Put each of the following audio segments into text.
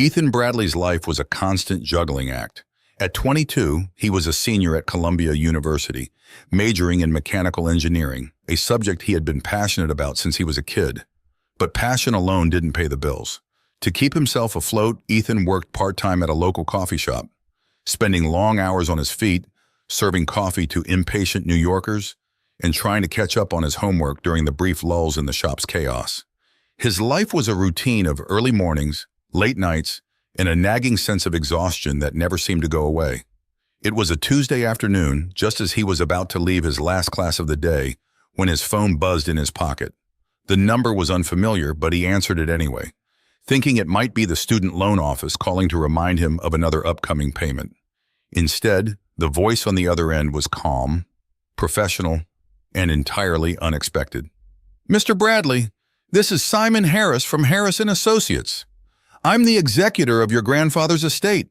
Ethan Bradley's life was a constant juggling act. At 22, he was a senior at Columbia University, majoring in mechanical engineering, a subject he had been passionate about since he was a kid. But passion alone didn't pay the bills. To keep himself afloat, Ethan worked part-time at a local coffee shop, spending long hours on his feet, serving coffee to impatient New Yorkers, and trying to catch up on his homework during the brief lulls in the shop's chaos. His life was a routine of early mornings, late nights, and a nagging sense of exhaustion that never seemed to go away. It was a Tuesday afternoon, just as he was about to leave his last class of the day, when his phone buzzed in his pocket. The number was unfamiliar, but he answered it anyway, thinking it might be the student loan office calling to remind him of another upcoming payment. Instead, the voice on the other end was calm, professional, and entirely unexpected. "Mr. Bradley, this is Simon Harris from Harris & Associates. I'm the executor of your grandfather's estate."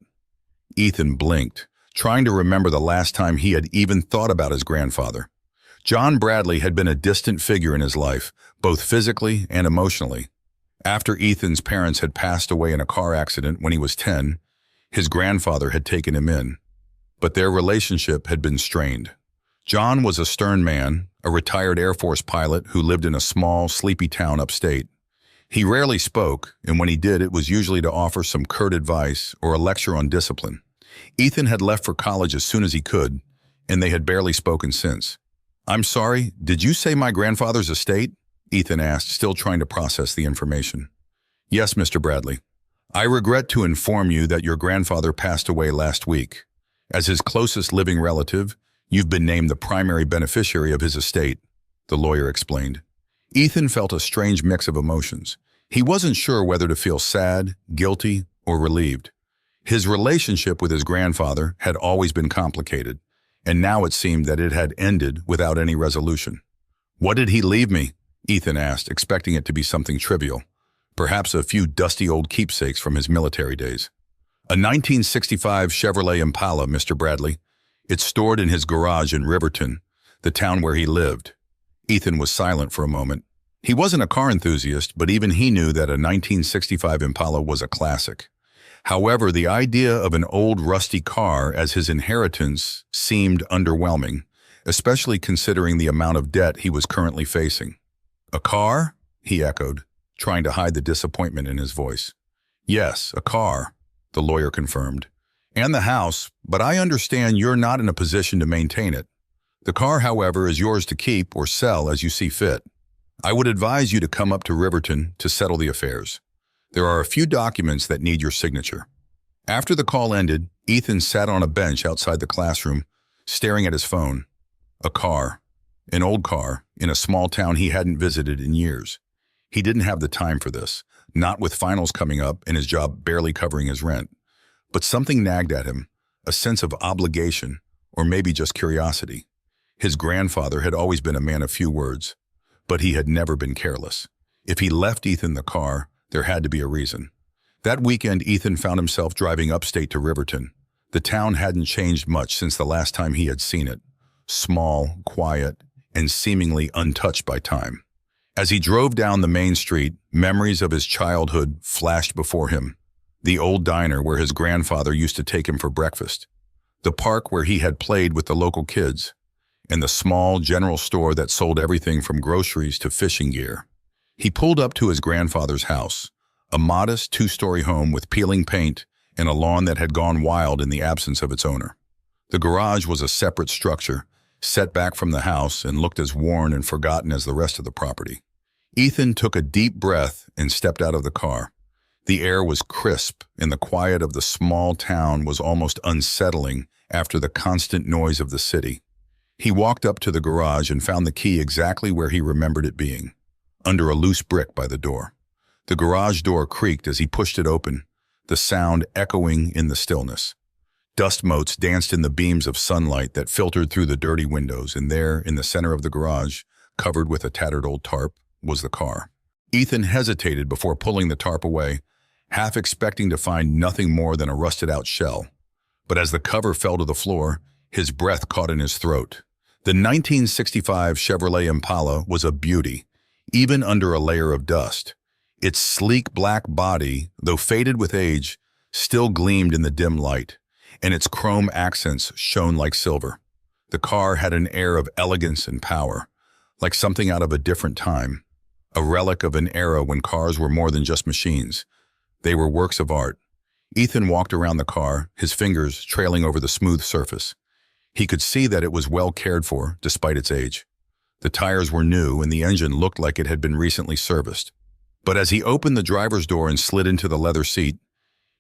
Ethan blinked, trying to remember the last time he had even thought about his grandfather. John Bradley had been a distant figure in his life, both physically and emotionally. After Ethan's parents had passed away in a car accident when he was 10, his grandfather had taken him in. But their relationship had been strained. John was a stern man, a retired Air Force pilot who lived in a small, sleepy town upstate. He rarely spoke, and when he did, it was usually to offer some curt advice or a lecture on discipline. Ethan had left for college as soon as he could, and they had barely spoken since. "I'm sorry, did you say my grandfather's estate?" Ethan asked, still trying to process the information. "Yes, Mr. Bradley. I regret to inform you that your grandfather passed away last week. As his closest living relative, you've been named the primary beneficiary of his estate," the lawyer explained. Ethan felt a strange mix of emotions. He wasn't sure whether to feel sad, guilty, or relieved. His relationship with his grandfather had always been complicated, and now it seemed that it had ended without any resolution. "What did he leave me?" Ethan asked, expecting it to be something trivial, perhaps a few dusty old keepsakes from his military days. "A 1965 Chevrolet Impala, Mr. Bradley. It's stored in his garage in Riverton, the town where he lived." Ethan was silent for a moment. He wasn't a car enthusiast, but even he knew that a 1965 Impala was a classic. However, the idea of an old rusty car as his inheritance seemed underwhelming, especially considering the amount of debt he was currently facing. "A car?" he echoed, trying to hide the disappointment in his voice. "Yes, a car," the lawyer confirmed. "And the house, but I understand you're not in a position to maintain it. The car, however, is yours to keep or sell as you see fit. I would advise you to come up to Riverton to settle the affairs. There are a few documents that need your signature." After the call ended, Ethan sat on a bench outside the classroom, staring at his phone. A car. An old car, in a small town he hadn't visited in years. He didn't have the time for this, not with finals coming up and his job barely covering his rent. But something nagged at him, a sense of obligation, or maybe just curiosity. His grandfather had always been a man of few words, but he had never been careless. If he left Ethan the car, there had to be a reason. That weekend, Ethan found himself driving upstate to Riverton. The town hadn't changed much since the last time he had seen it. Small, quiet, and seemingly untouched by time. As he drove down the main street, memories of his childhood flashed before him. The old diner where his grandfather used to take him for breakfast. The park where he had played with the local kids. And the small general store that sold everything from groceries to fishing gear. He pulled up to his grandfather's house, a modest two-story home with peeling paint and a lawn that had gone wild in the absence of its owner. The garage was a separate structure, set back from the house, and looked as worn and forgotten as the rest of the property. Ethan took a deep breath and stepped out of the car. The air was crisp, and the quiet of the small town was almost unsettling after the constant noise of the city. He walked up to the garage and found the key exactly where he remembered it being, under a loose brick by the door. The garage door creaked as he pushed it open, the sound echoing in the stillness. Dust motes danced in the beams of sunlight that filtered through the dirty windows, and there, in the center of the garage, covered with a tattered old tarp, was the car. Ethan hesitated before pulling the tarp away, half expecting to find nothing more than a rusted-out shell. But as the cover fell to the floor, his breath caught in his throat. The 1965 Chevrolet Impala was a beauty, even under a layer of dust. Its sleek black body, though faded with age, still gleamed in the dim light, and its chrome accents shone like silver. The car had an air of elegance and power, like something out of a different time, a relic of an era when cars were more than just machines. They were works of art. Ethan walked around the car, his fingers trailing over the smooth surface. He could see that it was well cared for, despite its age. The tires were new and the engine looked like it had been recently serviced. But as he opened the driver's door and slid into the leather seat,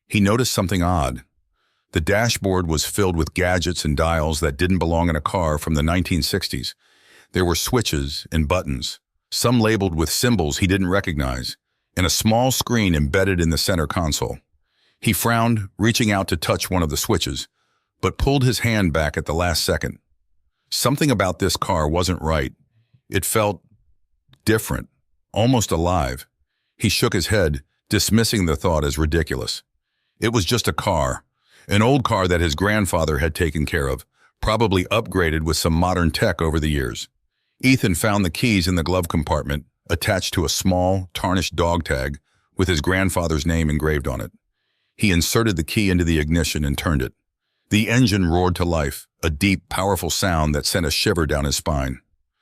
he noticed something odd. The dashboard was filled with gadgets and dials that didn't belong in a car from the 1960s. There were switches and buttons, some labeled with symbols he didn't recognize, and a small screen embedded in the center console. He frowned, reaching out to touch one of the switches, but pulled his hand back at the last second. Something about this car wasn't right. It felt different, almost alive. He shook his head, dismissing the thought as ridiculous. It was just a car, an old car that his grandfather had taken care of, probably upgraded with some modern tech over the years. Ethan found the keys in the glove compartment, attached to a small, tarnished dog tag with his grandfather's name engraved on it. He inserted the key into the ignition and turned it. The engine roared to life, a deep, powerful sound that sent a shiver down his spine.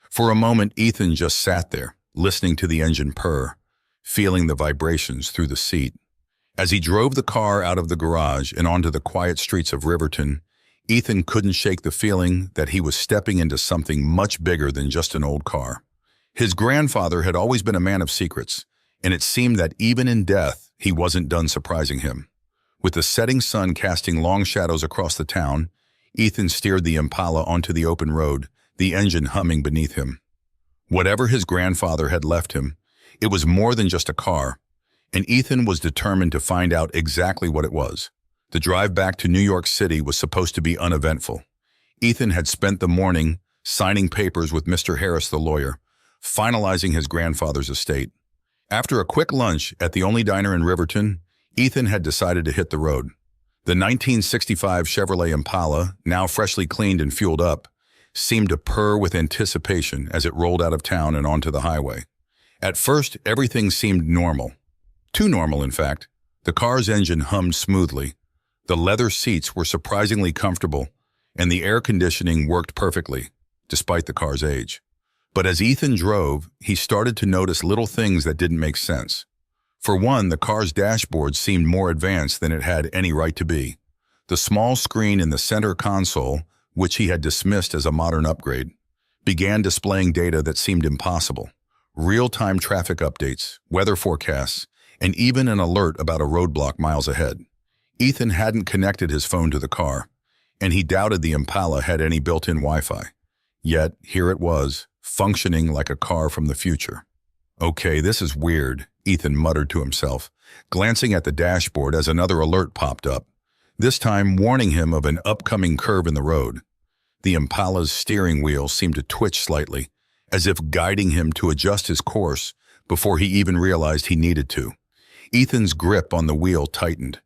For a moment, Ethan just sat there, listening to the engine purr, feeling the vibrations through the seat. As he drove the car out of the garage and onto the quiet streets of Riverton, Ethan couldn't shake the feeling that he was stepping into something much bigger than just an old car. His grandfather had always been a man of secrets, and it seemed that even in death, he wasn't done surprising him. With the setting sun casting long shadows across the town, Ethan steered the Impala onto the open road, the engine humming beneath him. Whatever his grandfather had left him, it was more than just a car, and Ethan was determined to find out exactly what it was. The drive back to New York City was supposed to be uneventful. Ethan had spent the morning signing papers with Mr. Harris the lawyer, finalizing his grandfather's estate. After a quick lunch at the only diner in Riverton, Ethan had decided to hit the road. The 1965 Chevrolet Impala, now freshly cleaned and fueled up, seemed to purr with anticipation as it rolled out of town and onto the highway. At first, everything seemed normal. Too normal, in fact. The car's engine hummed smoothly. The leather seats were surprisingly comfortable, and the air conditioning worked perfectly, despite the car's age. But as Ethan drove, he started to notice little things that didn't make sense. For one, the car's dashboard seemed more advanced than it had any right to be. The small screen in the center console, which he had dismissed as a modern upgrade, began displaying data that seemed impossible. Real-time traffic updates, weather forecasts, and even an alert about a roadblock miles ahead. Ethan hadn't connected his phone to the car, and he doubted the Impala had any built-in Wi-Fi. Yet, here it was, functioning like a car from the future. "Okay, this is weird," Ethan muttered to himself, glancing at the dashboard as another alert popped up, this time warning him of an upcoming curve in the road. The Impala's steering wheel seemed to twitch slightly, as if guiding him to adjust his course before he even realized he needed to. Ethan's grip on the wheel tightened.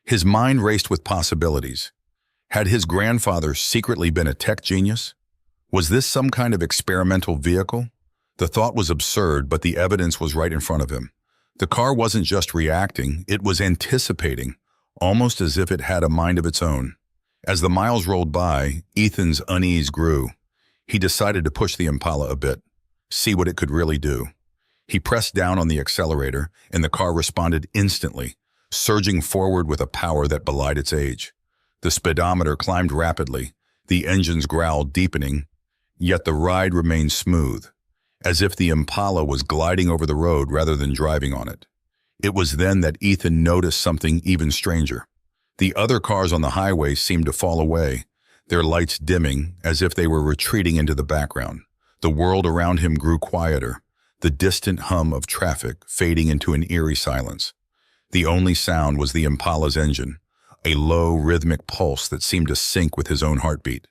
His mind raced with possibilities. Had his grandfather secretly been a tech genius? Was this some kind of experimental vehicle? The thought was absurd, but the evidence was right in front of him. The car wasn't just reacting, it was anticipating, almost as if it had a mind of its own. As the miles rolled by, Ethan's unease grew. He decided to push the Impala a bit, see what it could really do. He pressed down on the accelerator, and the car responded instantly, surging forward with a power that belied its age. The speedometer climbed rapidly, the engine's growl deepening, yet the ride remained smooth, as if the Impala was gliding over the road rather than driving on it. It was then that Ethan noticed something even stranger. The other cars on the highway seemed to fall away, their lights dimming as if they were retreating into the background. The world around him grew quieter, the distant hum of traffic fading into an eerie silence. The only sound was the Impala's engine, a low, rhythmic pulse that seemed to sync with his own heartbeat.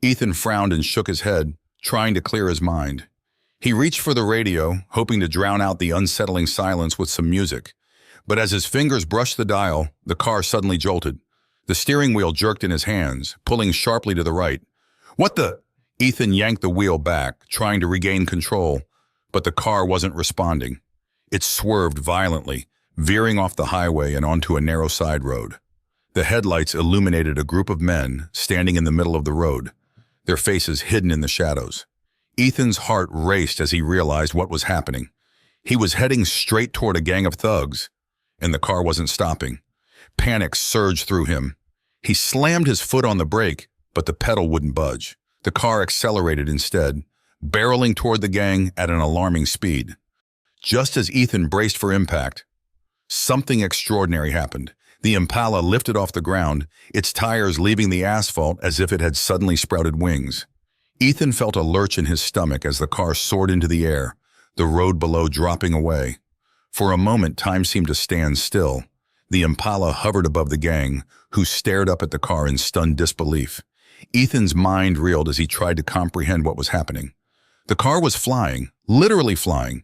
Ethan frowned and shook his head, trying to clear his mind. He reached for the radio, hoping to drown out the unsettling silence with some music. But as his fingers brushed the dial, the car suddenly jolted. The steering wheel jerked in his hands, pulling sharply to the right. "What the?" Ethan yanked the wheel back, trying to regain control, but the car wasn't responding. It swerved violently, veering off the highway and onto a narrow side road. The headlights illuminated a group of men standing in the middle of the road, their faces hidden in the shadows. Ethan's heart raced as he realized what was happening. He was heading straight toward a gang of thugs, and the car wasn't stopping. Panic surged through him. He slammed his foot on the brake, but the pedal wouldn't budge. The car accelerated instead, barreling toward the gang at an alarming speed. Just as Ethan braced for impact, something extraordinary happened. The Impala lifted off the ground, its tires leaving the asphalt as if it had suddenly sprouted wings. Ethan felt a lurch in his stomach as the car soared into the air, the road below dropping away. For a moment, time seemed to stand still. The Impala hovered above the gang, who stared up at the car in stunned disbelief. Ethan's mind reeled as he tried to comprehend what was happening. The car was flying, literally flying,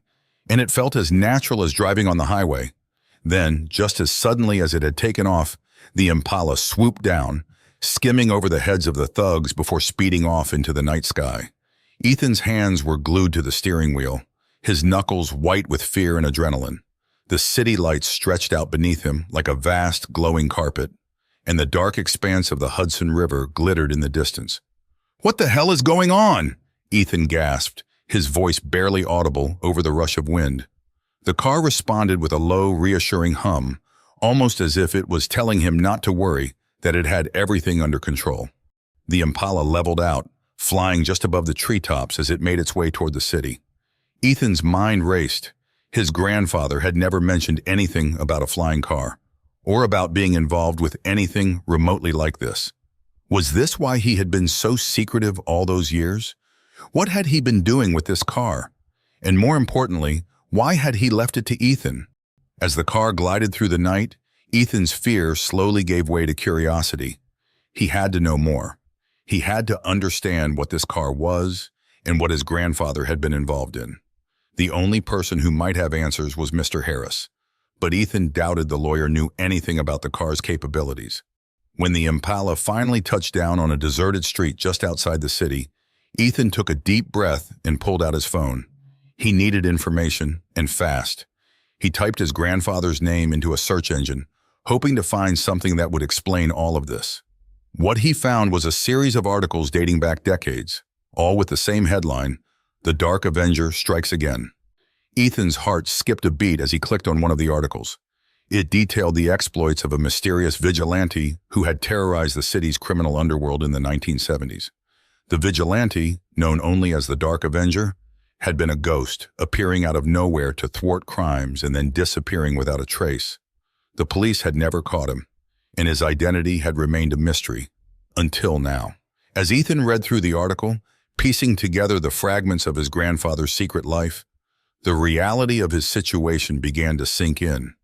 and it felt as natural as driving on the highway. Then, just as suddenly as it had taken off, the Impala swooped down, skimming over the heads of the thugs before speeding off into the night sky. Ethan's hands were glued to the steering wheel, his knuckles white with fear and adrenaline. The city lights stretched out beneath him like a vast, glowing carpet, and the dark expanse of the Hudson River glittered in the distance. "What the hell is going on?" Ethan gasped, his voice barely audible over the rush of wind. The car responded with a low, reassuring hum, almost as if it was telling him not to worry, that it had everything under control. The Impala leveled out, flying just above the treetops as it made its way toward the city. Ethan's mind raced. His grandfather had never mentioned anything about a flying car, or about being involved with anything remotely like this. Was this why he had been so secretive all those years? What had he been doing with this car? And more importantly, why had he left it to Ethan? As the car glided through the night, Ethan's fear slowly gave way to curiosity. He had to know more. He had to understand what this car was and what his grandfather had been involved in. The only person who might have answers was Mr. Harris, but Ethan doubted the lawyer knew anything about the car's capabilities. When the Impala finally touched down on a deserted street just outside the city, Ethan took a deep breath and pulled out his phone. He needed information, and fast. He typed his grandfather's name into a search engine, hoping to find something that would explain all of this. What he found was a series of articles dating back decades, all with the same headline, "The Dark Avenger Strikes Again." Ethan's heart skipped a beat as he clicked on one of the articles. It detailed the exploits of a mysterious vigilante who had terrorized the city's criminal underworld in the 1970s. The vigilante, known only as the Dark Avenger, had been a ghost, appearing out of nowhere to thwart crimes and then disappearing without a trace. The police had never caught him, and his identity had remained a mystery, until now. As Ethan read through the article, piecing together the fragments of his grandfather's secret life, the reality of his situation began to sink in.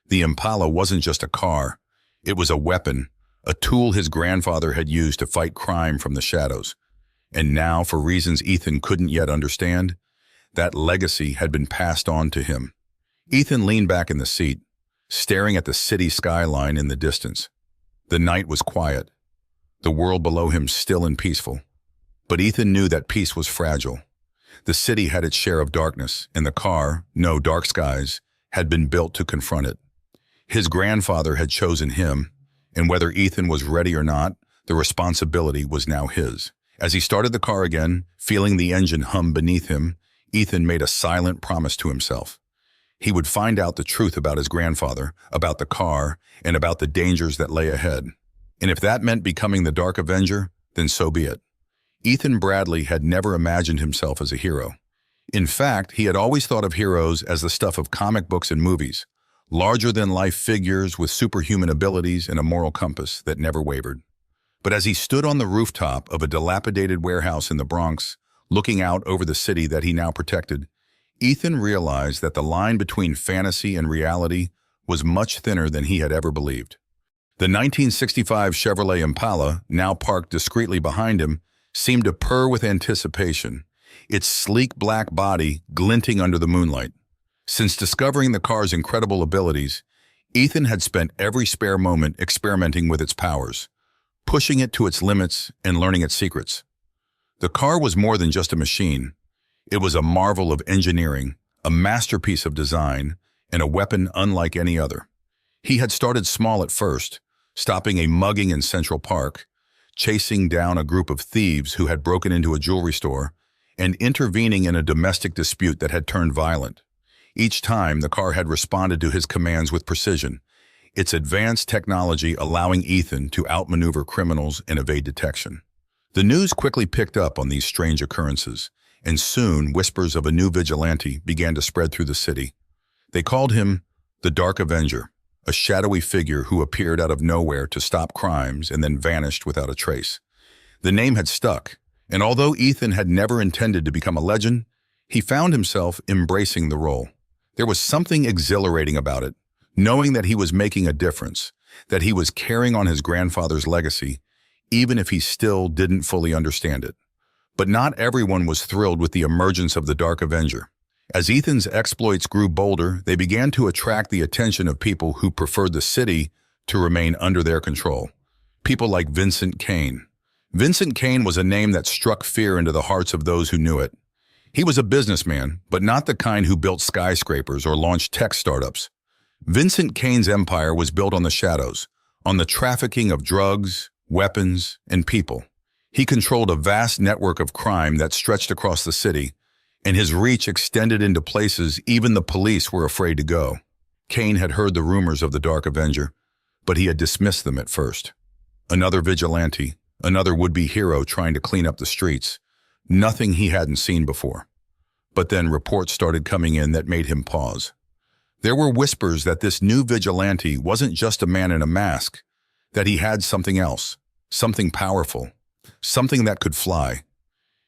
The Impala wasn't just a car, it was a weapon, a tool his grandfather had used to fight crime from the shadows. And now, for reasons Ethan couldn't yet understand, that legacy had been passed on to him. Ethan leaned back in the seat, staring at the city skyline in the distance. The night was quiet, the world below him still and peaceful. But Ethan knew that peace was fragile. The city had its share of darkness, and the car, no dark skies, had been built to confront it. His grandfather had chosen him, and whether Ethan was ready or not, the responsibility was now his. As he started the car again, feeling the engine hum beneath him, Ethan made a silent promise to himself. He would find out the truth about his grandfather, about the car, and about the dangers that lay ahead. And if that meant becoming the Dark Avenger, then so be it. Ethan Bradley had never imagined himself as a hero. In fact, he had always thought of heroes as the stuff of comic books and movies, larger-than-life figures with superhuman abilities and a moral compass that never wavered. But as he stood on the rooftop of a dilapidated warehouse in the Bronx, looking out over the city that he now protected, Ethan realized that the line between fantasy and reality was much thinner than he had ever believed. The 1965 Chevrolet Impala, now parked discreetly behind him, seemed to purr with anticipation, its sleek black body glinting under the moonlight. Since discovering the car's incredible abilities, Ethan had spent every spare moment experimenting with its powers, pushing it to its limits and learning its secrets. The car was more than just a machine. It was a marvel of engineering, a masterpiece of design, and a weapon unlike any other. He had started small at first, stopping a mugging in Central Park, chasing down a group of thieves who had broken into a jewelry store, and intervening in a domestic dispute that had turned violent. Each time, the car had responded to his commands with precision, its advanced technology allowing Ethan to outmaneuver criminals and evade detection. The news quickly picked up on these strange occurrences, and soon whispers of a new vigilante began to spread through the city. They called him the Dark Avenger, a shadowy figure who appeared out of nowhere to stop crimes and then vanished without a trace. The name had stuck, and although Ethan had never intended to become a legend, he found himself embracing the role. There was something exhilarating about it, knowing that he was making a difference, that he was carrying on his grandfather's legacy, even if he still didn't fully understand it. But not everyone was thrilled with the emergence of the Dark Avenger. As Ethan's exploits grew bolder, they began to attract the attention of people who preferred the city to remain under their control. People like Vincent Kane. Vincent Kane was a name that struck fear into the hearts of those who knew it. He was a businessman, but not the kind who built skyscrapers or launched tech startups. Vincent Kane's empire was built on the shadows, on the trafficking of drugs, weapons, and people. He controlled a vast network of crime that stretched across the city, and his reach extended into places even the police were afraid to go. Kane had heard the rumors of the Dark Avenger, but he had dismissed them at first. Another vigilante, another would-be hero trying to clean up the streets, nothing he hadn't seen before. But then reports started coming in that made him pause. There were whispers that this new vigilante wasn't just a man in a mask, that he had something else, something powerful, something that could fly.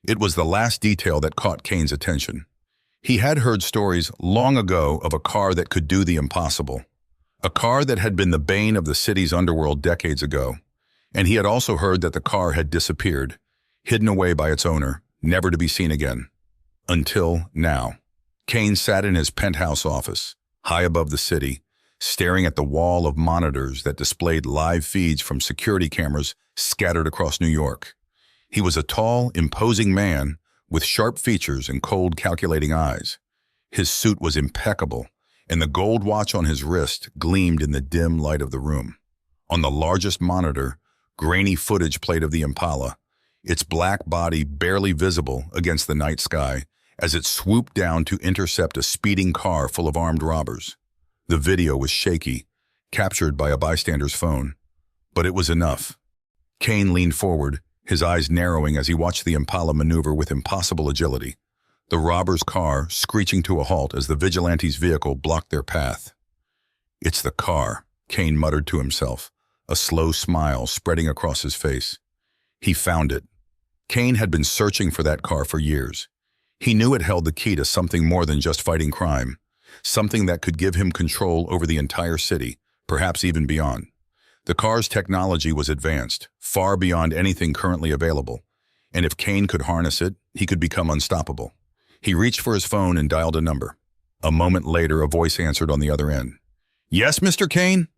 It was the last detail that caught Kane's attention. He had heard stories long ago of a car that could do the impossible, a car that had been the bane of the city's underworld decades ago, and he had also heard that the car had disappeared, hidden away by its owner, never to be seen again. Until now. Kane sat in his penthouse office, high above the city, staring at the wall of monitors that displayed live feeds from security cameras scattered across New York. He was a tall, imposing man with sharp features and cold, calculating eyes. His suit was impeccable, and the gold watch on his wrist gleamed in the dim light of the room. On the largest monitor, grainy footage played of the Impala, its black body barely visible against the night sky as it swooped down to intercept a speeding car full of armed robbers. The video was shaky, captured by a bystander's phone, but it was enough. Kane leaned forward, his eyes narrowing as he watched the Impala maneuver with impossible agility, the robber's car screeching to a halt as the vigilante's vehicle blocked their path. "It's the car," Kane muttered to himself, a slow smile spreading across his face. He found it. Kane had been searching for that car for years. He knew it held the key to something more than just fighting crime, something that could give him control over the entire city, perhaps even beyond. The car's technology was advanced, far beyond anything currently available, and if Kane could harness it, he could become unstoppable. He reached for his phone and dialed a number. A moment later, a voice answered on the other end. "Yes, Mr. Kane?"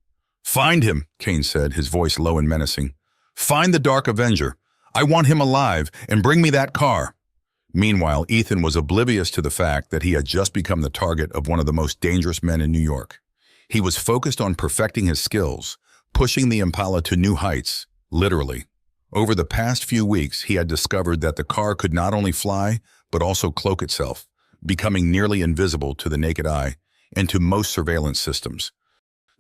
"Find him," Kane said, his voice low and menacing. "Find the Dark Avenger. I want him alive, and bring me that car." Meanwhile, Ethan was oblivious to the fact that he had just become the target of one of the most dangerous men in New York. He was focused on perfecting his skills, pushing the Impala to new heights, literally. Over the past few weeks, he had discovered that the car could not only fly, but also cloak itself, becoming nearly invisible to the naked eye and to most surveillance systems.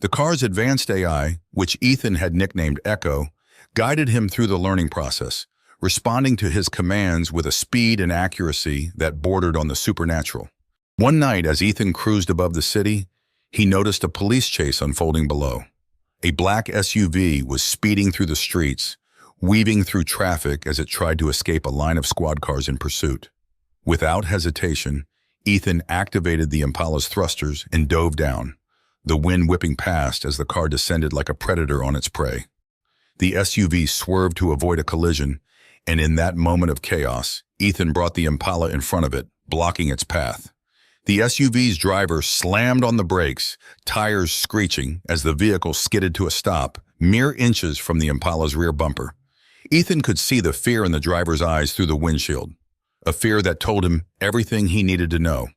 The car's advanced AI, which Ethan had nicknamed Echo, guided him through the learning process, responding to his commands with a speed and accuracy that bordered on the supernatural. One night, as Ethan cruised above the city, he noticed a police chase unfolding below. A black SUV was speeding through the streets, weaving through traffic as it tried to escape a line of squad cars in pursuit. Without hesitation, Ethan activated the Impala's thrusters and dove down, the wind whipping past as the car descended like a predator on its prey. The SUV swerved to avoid a collision, and in that moment of chaos, Ethan brought the Impala in front of it, blocking its path. The SUV's driver slammed on the brakes, tires screeching as the vehicle skidded to a stop, mere inches from the Impala's rear bumper. Ethan could see the fear in the driver's eyes through the windshield, a fear that told him everything he needed to know.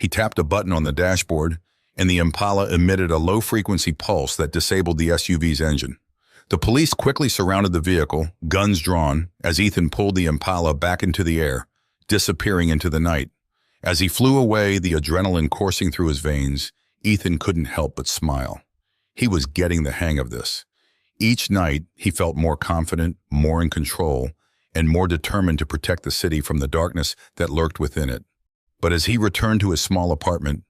He tapped a button on the dashboard, and the Impala emitted a low-frequency pulse that disabled the SUV's engine. The police quickly surrounded the vehicle, guns drawn, as Ethan pulled the Impala back into the air, disappearing into the night. As he flew away, the adrenaline coursing through his veins, Ethan couldn't help but smile. He was getting the hang of this. Each night, he felt more confident, more in control, and more determined to protect the city from the darkness that lurked within it. But as he returned to his small apartment,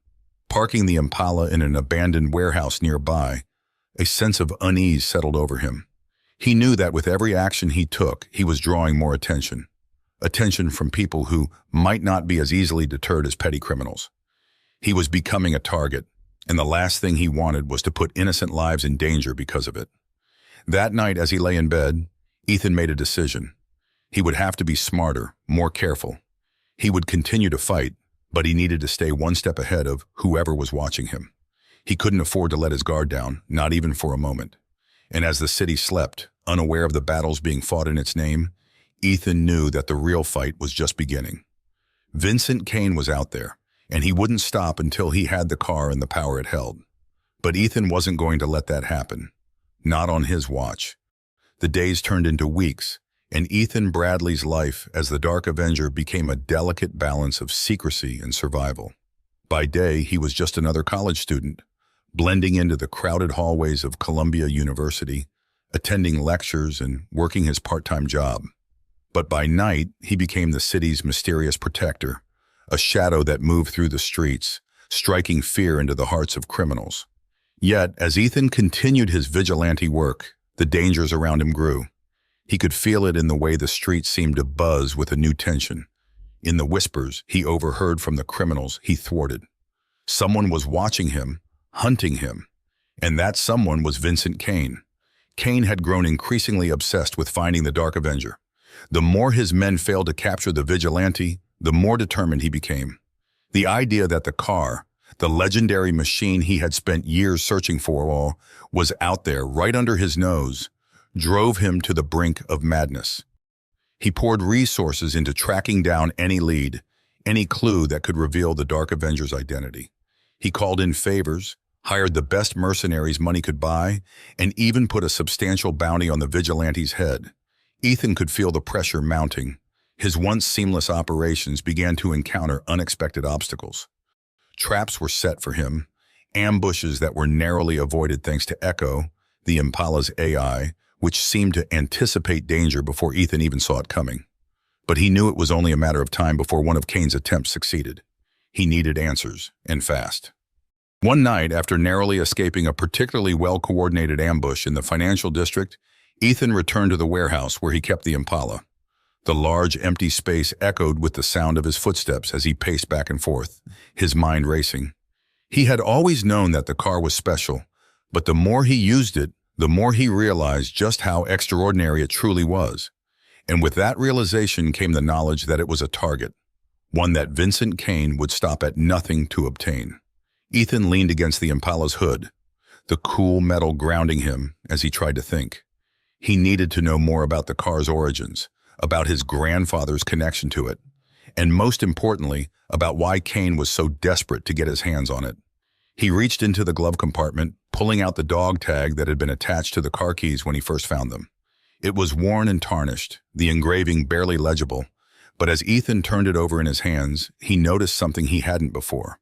parking the Impala in an abandoned warehouse nearby, a sense of unease settled over him. He knew that with every action he took, he was drawing more attention. Attention from people who might not be as easily deterred as petty criminals. He was becoming a target, and the last thing he wanted was to put innocent lives in danger because of it. That night, as he lay in bed, Ethan made a decision. He would have to be smarter, more careful. He would continue to fight, but he needed to stay one step ahead of whoever was watching him. He couldn't afford to let his guard down, not even for a moment. And as the city slept, unaware of the battles being fought in its name, Ethan knew that the real fight was just beginning. Vincent Kane was out there, and he wouldn't stop until he had the car and the power it held. But Ethan wasn't going to let that happen. Not on his watch. The days turned into weeks, and Ethan Bradley's life as the Dark Avenger became a delicate balance of secrecy and survival. By day, he was just another college student, blending into the crowded hallways of Columbia University, attending lectures and working his part-time job. But by night, he became the city's mysterious protector, a shadow that moved through the streets, striking fear into the hearts of criminals. Yet, as Ethan continued his vigilante work, the dangers around him grew. He could feel it in the way the streets seemed to buzz with a new tension, in the whispers he overheard from the criminals he thwarted. Someone was watching him, hunting him, and that someone was Vincent Kane. Kane had grown increasingly obsessed with finding the Dark Avenger. The more his men failed to capture the vigilante, the more determined he became. The idea that the car, the legendary machine he had spent years searching for, was out there right under his nose, drove him to the brink of madness. He poured resources into tracking down any lead, any clue that could reveal the Dark Avenger's identity. He called in favors, hired the best mercenaries money could buy, and even put a substantial bounty on the vigilante's head. Ethan could feel the pressure mounting. His once seamless operations began to encounter unexpected obstacles. Traps were set for him, ambushes that were narrowly avoided thanks to Echo, the Impala's AI, which seemed to anticipate danger before Ethan even saw it coming. But he knew it was only a matter of time before one of Kane's attempts succeeded. He needed answers, and fast. One night, after narrowly escaping a particularly well-coordinated ambush in the financial district, Ethan returned to the warehouse where he kept the Impala. The large, empty space echoed with the sound of his footsteps as he paced back and forth, his mind racing. He had always known that the car was special, but the more he used it, the more he realized just how extraordinary it truly was. And with that realization came the knowledge that it was a target, one that Vincent Kane would stop at nothing to obtain. Ethan leaned against the Impala's hood, the cool metal grounding him as he tried to think. He needed to know more about the car's origins, about his grandfather's connection to it, and most importantly, about why Kane was so desperate to get his hands on it. He reached into the glove compartment, pulling out the dog tag that had been attached to the car keys when he first found them. It was worn and tarnished, the engraving barely legible, but as Ethan turned it over in his hands, he noticed something he hadn't before.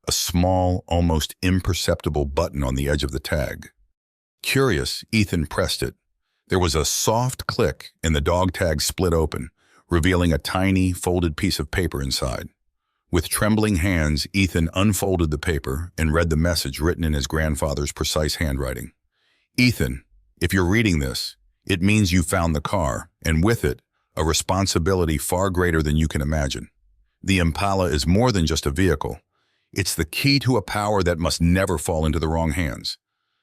A small, almost imperceptible button on the edge of the tag. Curious, Ethan pressed it. There was a soft click and the dog tag split open, revealing a tiny, folded piece of paper inside. With trembling hands, Ethan unfolded the paper and read the message written in his grandfather's precise handwriting. Ethan, if you're reading this, it means you found the car, and with it, a responsibility far greater than you can imagine. The Impala is more than just a vehicle. It's the key to a power that must never fall into the wrong hands.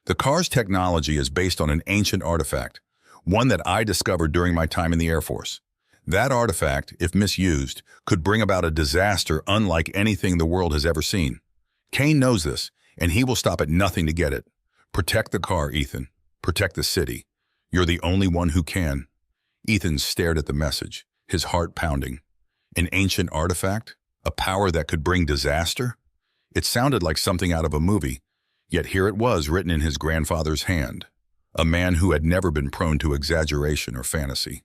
The car's technology is based on an ancient artifact, one that I discovered during my time in the Air Force. That artifact, if misused, could bring about a disaster unlike anything the world has ever seen. Kane knows this, and he will stop at nothing to get it. Protect the car, Ethan. Protect the city. You're the only one who can. Ethan stared at the message, his heart pounding. An ancient artifact? A power that could bring disaster? It sounded like something out of a movie, yet here it was written in his grandfather's hand, a man who had never been prone to exaggeration or fantasy.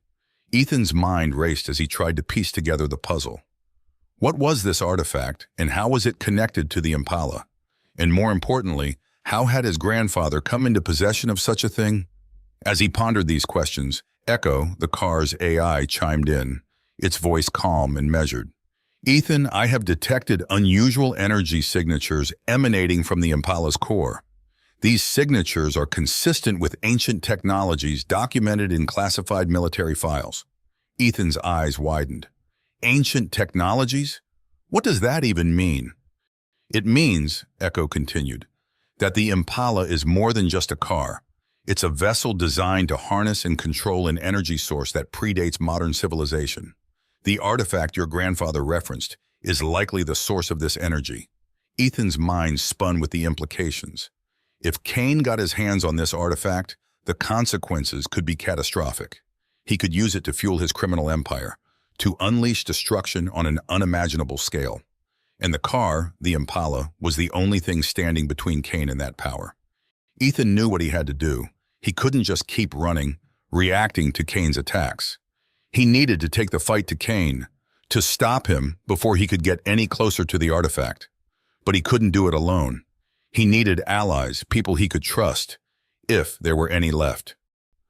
Ethan's mind raced as he tried to piece together the puzzle. What was this artifact, and how was it connected to the Impala? And more importantly, how had his grandfather come into possession of such a thing? As he pondered these questions, Echo, the car's AI, chimed in, its voice calm and measured. Ethan, I have detected unusual energy signatures emanating from the Impala's core. These signatures are consistent with ancient technologies documented in classified military files. Ethan's eyes widened. Ancient technologies? What does that even mean? It means, Echo continued, that the Impala is more than just a car. It's a vessel designed to harness and control an energy source that predates modern civilization. The artifact your grandfather referenced is likely the source of this energy. Ethan's mind spun with the implications. If Kane got his hands on this artifact, the consequences could be catastrophic. He could use it to fuel his criminal empire, to unleash destruction on an unimaginable scale. And the car, the Impala, was the only thing standing between Kane and that power. Ethan knew what he had to do. He couldn't just keep running, reacting to Kane's attacks. He needed to take the fight to Kane, to stop him before he could get any closer to the artifact. But he couldn't do it alone. He needed allies, people he could trust, if there were any left.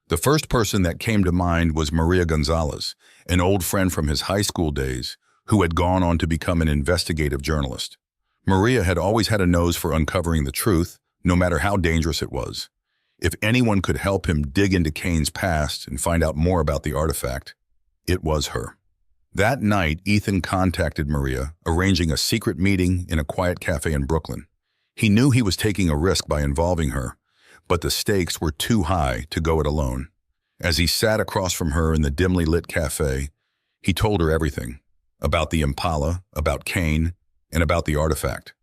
The first person that came to mind was Maria Gonzalez, an old friend from his high school days, who had gone on to become an investigative journalist. Maria had always had a nose for uncovering the truth, no matter how dangerous it was. If anyone could help him dig into Kane's past and find out more about the artifact, it was her. That night, Ethan contacted Maria, arranging a secret meeting in a quiet cafe in Brooklyn. He knew he was taking a risk by involving her, but the stakes were too high to go it alone. As he sat across from her in the dimly lit cafe, he told her everything, about the Impala, about Kane, and about the artifact.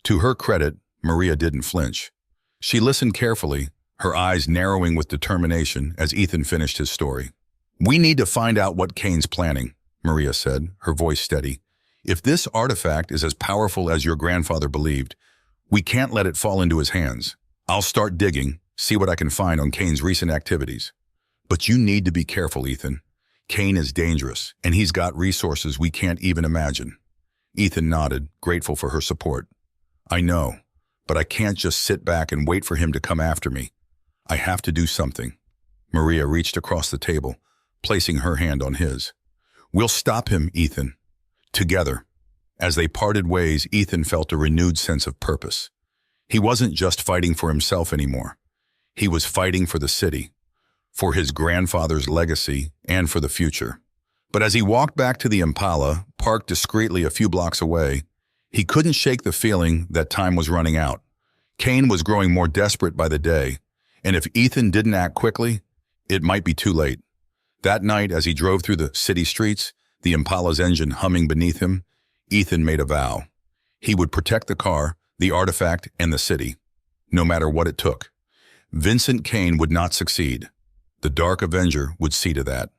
To her credit, Maria didn't flinch. She listened carefully, her eyes narrowing with determination as Ethan finished his story. "We need to find out what Kane's planning," Maria said, her voice steady. "If this artifact is as powerful as your grandfather believed, we can't let it fall into his hands. I'll start digging, see what I can find on Kane's recent activities. But you need to be careful, Ethan. Kane is dangerous, and he's got resources we can't even imagine." Ethan nodded, grateful for her support. "I know, but I can't just sit back and wait for him to come after me. I have to do something." Maria reached across the table, placing her hand on his. "We'll stop him, Ethan. Together." As they parted ways, Ethan felt a renewed sense of purpose. He wasn't just fighting for himself anymore. He was fighting for the city, for his grandfather's legacy, and for the future. But as he walked back to the Impala, parked discreetly a few blocks away, he couldn't shake the feeling that time was running out. Kane was growing more desperate by the day, and if Ethan didn't act quickly, it might be too late. That night, as he drove through the city streets, the Impala's engine humming beneath him, Ethan made a vow. He would protect the car, the artifact, and the city, no matter what it took. Vincent Kane would not succeed. The Dark Avenger would see to that.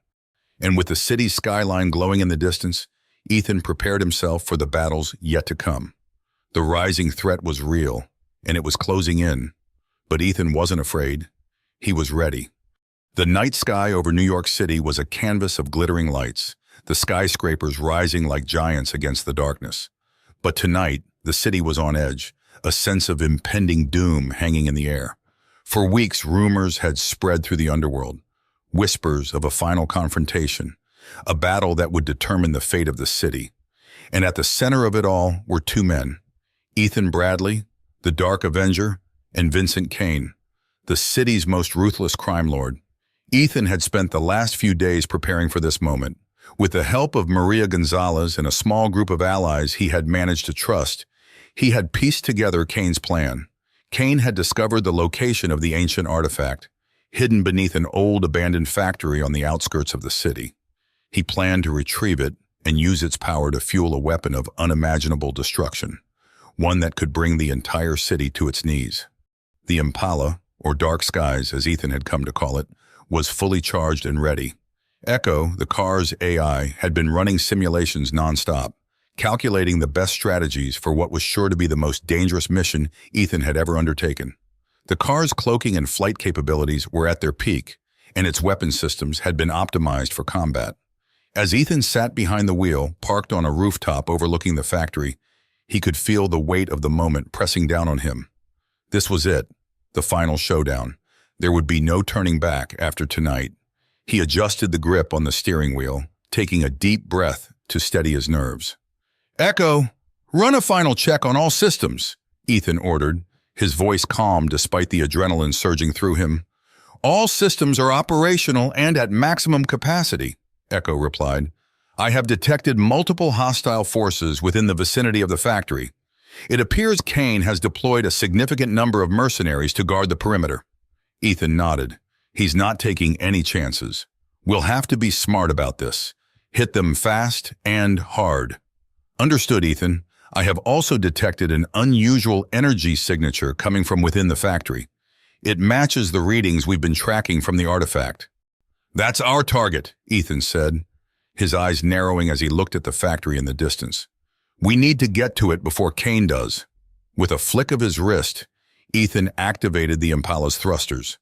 And with the city's skyline glowing in the distance, Ethan prepared himself for the battles yet to come. The rising threat was real, and it was closing in. But Ethan wasn't afraid. He was ready. The night sky over New York City was a canvas of glittering lights, the skyscrapers rising like giants against the darkness. But tonight, the city was on edge, a sense of impending doom hanging in the air. For weeks, rumors had spread through the underworld, whispers of a final confrontation, a battle that would determine the fate of the city. And at the center of it all were two men, Ethan Bradley, the Dark Avenger, and Vincent Kane, the city's most ruthless crime lord. Ethan had spent the last few days preparing for this moment. With the help of Maria Gonzalez and a small group of allies he had managed to trust, he had pieced together Kane's plan. Kane had discovered the location of the ancient artifact, hidden beneath an old abandoned factory on the outskirts of the city. He planned to retrieve it and use its power to fuel a weapon of unimaginable destruction, one that could bring the entire city to its knees. The Impala, or Dark Skies as Ethan had come to call it, was fully charged and ready. Echo, the car's AI, had been running simulations nonstop, calculating the best strategies for what was sure to be the most dangerous mission Ethan had ever undertaken. The car's cloaking and flight capabilities were at their peak, and its weapon systems had been optimized for combat. As Ethan sat behind the wheel, parked on a rooftop overlooking the factory, he could feel the weight of the moment pressing down on him. This was it, the final showdown. There would be no turning back after tonight. He adjusted the grip on the steering wheel, taking a deep breath to steady his nerves. "Echo, run a final check on all systems," Ethan ordered, his voice calm despite the adrenaline surging through him. "All systems are operational and at maximum capacity," Echo replied. "I have detected multiple hostile forces within the vicinity of the factory. It appears Kane has deployed a significant number of mercenaries to guard the perimeter." Ethan nodded. "He's not taking any chances. We'll have to be smart about this. Hit them fast and hard." "Understood, Ethan. I have also detected an unusual energy signature coming from within the factory. It matches the readings we've been tracking from the artifact." "That's our target," Ethan said, his eyes narrowing as he looked at the factory in the distance. "We need to get to it before Kane does." With a flick of his wrist, Ethan activated the Impala's thrusters.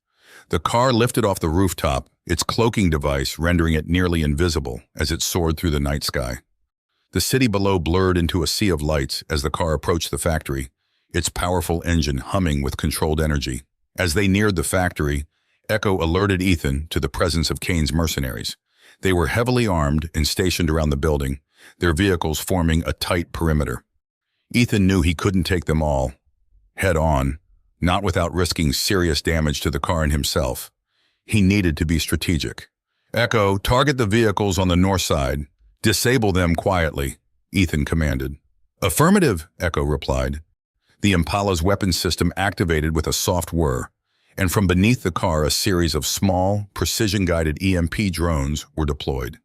The car lifted off the rooftop, its cloaking device rendering it nearly invisible as it soared through the night sky. The city below blurred into a sea of lights as the car approached the factory, its powerful engine humming with controlled energy. As they neared the factory, Echo alerted Ethan to the presence of Kane's mercenaries. They were heavily armed and stationed around the building, their vehicles forming a tight perimeter. Ethan knew he couldn't take them all head-on, not without risking serious damage to the car and himself. He needed to be strategic. "Echo, target the vehicles on the north side. Disable them quietly," Ethan commanded. "Affirmative," Echo replied. The Impala's weapon system activated with a soft whir, and from beneath the car a series of small, precision-guided EMP drones were deployed.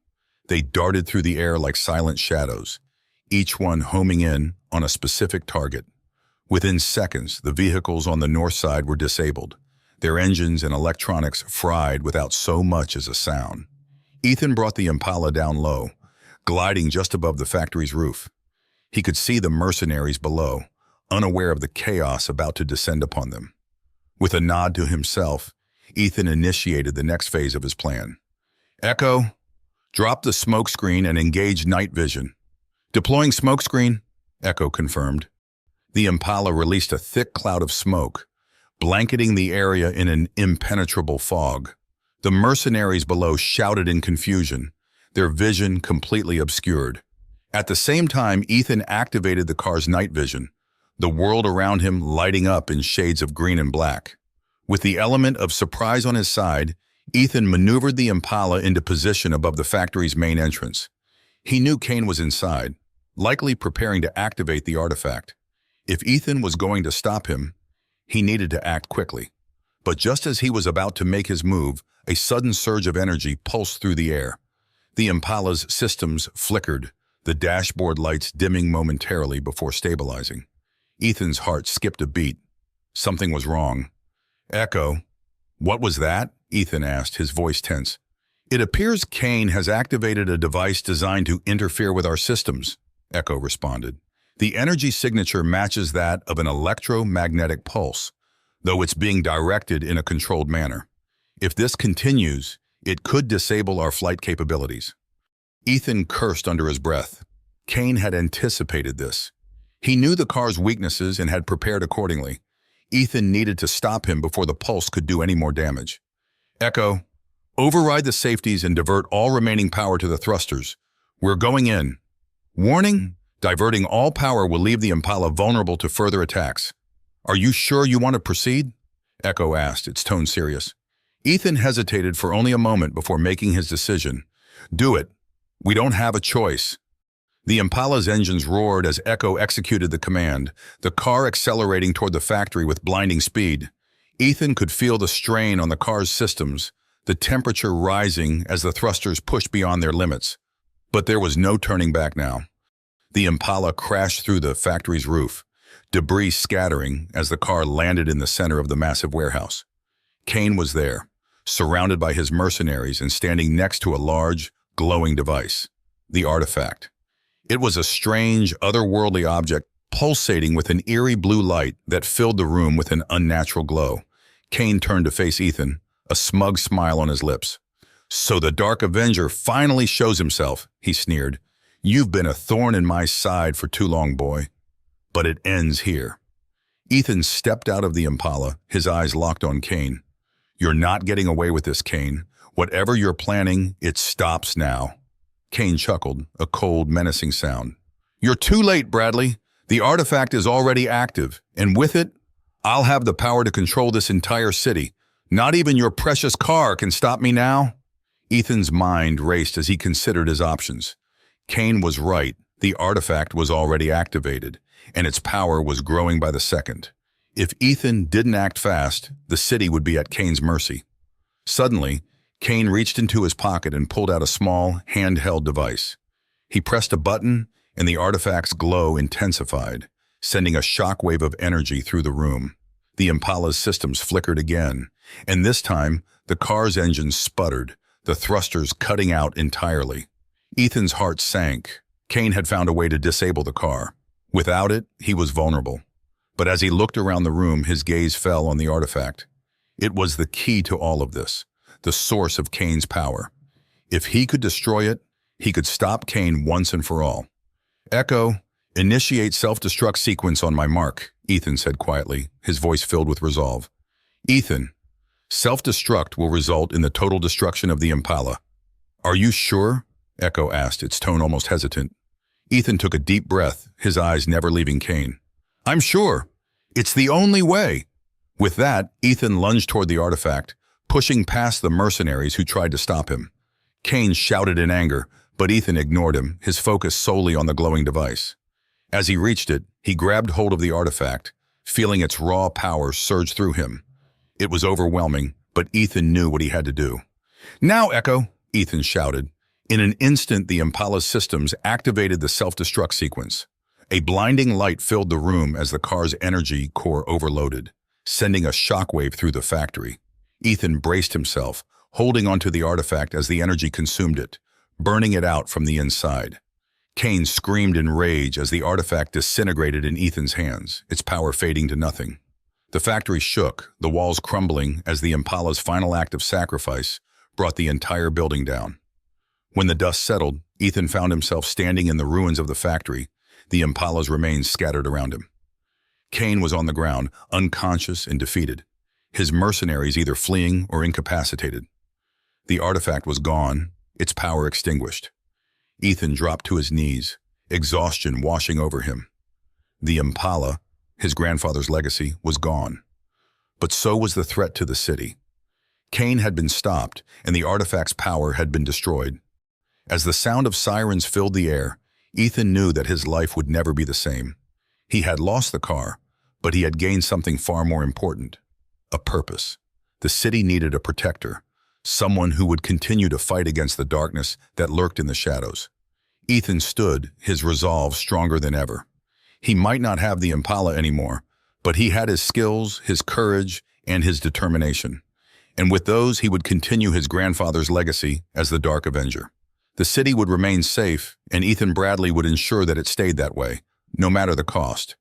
They darted through the air like silent shadows, each one homing in on a specific target. Within seconds, the vehicles on the north side were disabled, their engines and electronics fried without so much as a sound. Ethan brought the Impala down low, gliding just above the factory's roof. He could see the mercenaries below, unaware of the chaos about to descend upon them. With a nod to himself, Ethan initiated the next phase of his plan. "Echo, drop the smokescreen and engage night vision." "Deploying smokescreen," Echo confirmed. The Impala released a thick cloud of smoke, blanketing the area in an impenetrable fog. The mercenaries below shouted in confusion, their vision completely obscured. At the same time, Ethan activated the car's night vision, the world around him lighting up in shades of green and black. With the element of surprise on his side, Ethan maneuvered the Impala into position above the factory's main entrance. He knew Kane was inside, likely preparing to activate the artifact. If Ethan was going to stop him, he needed to act quickly. But just as he was about to make his move, a sudden surge of energy pulsed through the air. The Impala's systems flickered, the dashboard lights dimming momentarily before stabilizing. Ethan's heart skipped a beat. Something was wrong. "Echo, what was that?" Ethan asked, his voice tense. "It appears Kane has activated a device designed to interfere with our systems," Echo responded. "The energy signature matches that of an electromagnetic pulse, though it's being directed in a controlled manner. If this continues, it could disable our flight capabilities." Ethan cursed under his breath. Kane had anticipated this. He knew the car's weaknesses and had prepared accordingly. Ethan needed to stop him before the pulse could do any more damage. "Echo, override the safeties and divert all remaining power to the thrusters. We're going in. Warning, diverting all power will leave the Impala vulnerable to further attacks." "Are you sure you want to proceed?" Echo asked, its tone serious. Ethan hesitated for only a moment before making his decision. "Do it. We don't have a choice." The Impala's engines roared as Echo executed the command, the car accelerating toward the factory with blinding speed. Ethan could feel the strain on the car's systems, the temperature rising as the thrusters pushed beyond their limits. But there was no turning back now. The Impala crashed through the factory's roof, debris scattering as the car landed in the center of the massive warehouse. Kane was there, surrounded by his mercenaries and standing next to a large, glowing device, the artifact. It was a strange, otherworldly object pulsating with an eerie blue light that filled the room with an unnatural glow. Kane turned to face Ethan, a smug smile on his lips. "So the Dark Avenger finally shows himself," he sneered. "You've been a thorn in my side for too long, boy. But it ends here." Ethan stepped out of the Impala, his eyes locked on Kane. "You're not getting away with this, Kane. Whatever you're planning, it stops now." Kane chuckled, a cold, menacing sound. "You're too late, Bradley. The artifact is already active, and with it, I'll have the power to control this entire city. Not even your precious car can stop me now." Ethan's mind raced as he considered his options. Kane was right. The artifact was already activated, and its power was growing by the second. If Ethan didn't act fast, the city would be at Kane's mercy. Suddenly, Kane reached into his pocket and pulled out a small, handheld device. He pressed a button, and the artifact's glow intensified, sending a shockwave of energy through the room. The Impala's systems flickered again, and this time, the car's engine sputtered, the thrusters cutting out entirely. Ethan's heart sank. Kane had found a way to disable the car. Without it, he was vulnerable. But as he looked around the room, his gaze fell on the artifact. It was the key to all of this, the source of Kane's power. If he could destroy it, he could stop Kane once and for all. "Echo, initiate self-destruct sequence on my mark," Ethan said quietly, his voice filled with resolve. "Ethan, self-destruct will result in the total destruction of the Impala." "Are you sure?" Echo asked, its tone almost hesitant. Ethan took a deep breath, his eyes never leaving Kane. "I'm sure. It's the only way." With that, Ethan lunged toward the artifact, pushing past the mercenaries who tried to stop him. Kane shouted in anger, but Ethan ignored him, his focus solely on the glowing device. As he reached it, he grabbed hold of the artifact, feeling its raw power surge through him. It was overwhelming, but Ethan knew what he had to do. "Now, Echo!" Ethan shouted. In an instant, the Impala's systems activated the self-destruct sequence. A blinding light filled the room as the car's energy core overloaded, sending a shockwave through the factory. Ethan braced himself, holding onto the artifact as the energy consumed it, burning it out from the inside. Kane screamed in rage as the artifact disintegrated in Ethan's hands, its power fading to nothing. The factory shook, the walls crumbling as the Impala's final act of sacrifice brought the entire building down. When the dust settled, Ethan found himself standing in the ruins of the factory, the Impala's remains scattered around him. Kane was on the ground, unconscious and defeated, his mercenaries either fleeing or incapacitated. The artifact was gone, its power extinguished. Ethan dropped to his knees, exhaustion washing over him. The Impala, his grandfather's legacy, was gone. But so was the threat to the city. Kane had been stopped, and the artifact's power had been destroyed. As the sound of sirens filled the air, Ethan knew that his life would never be the same. He had lost the car, but he had gained something far more important: a purpose. The city needed a protector, someone who would continue to fight against the darkness that lurked in the shadows. Ethan stood, his resolve stronger than ever. He might not have the Impala anymore, but he had his skills, his courage, and his determination. And with those, he would continue his grandfather's legacy as the Dark Avenger. The city would remain safe, and Ethan Bradley would ensure that it stayed that way, no matter the cost.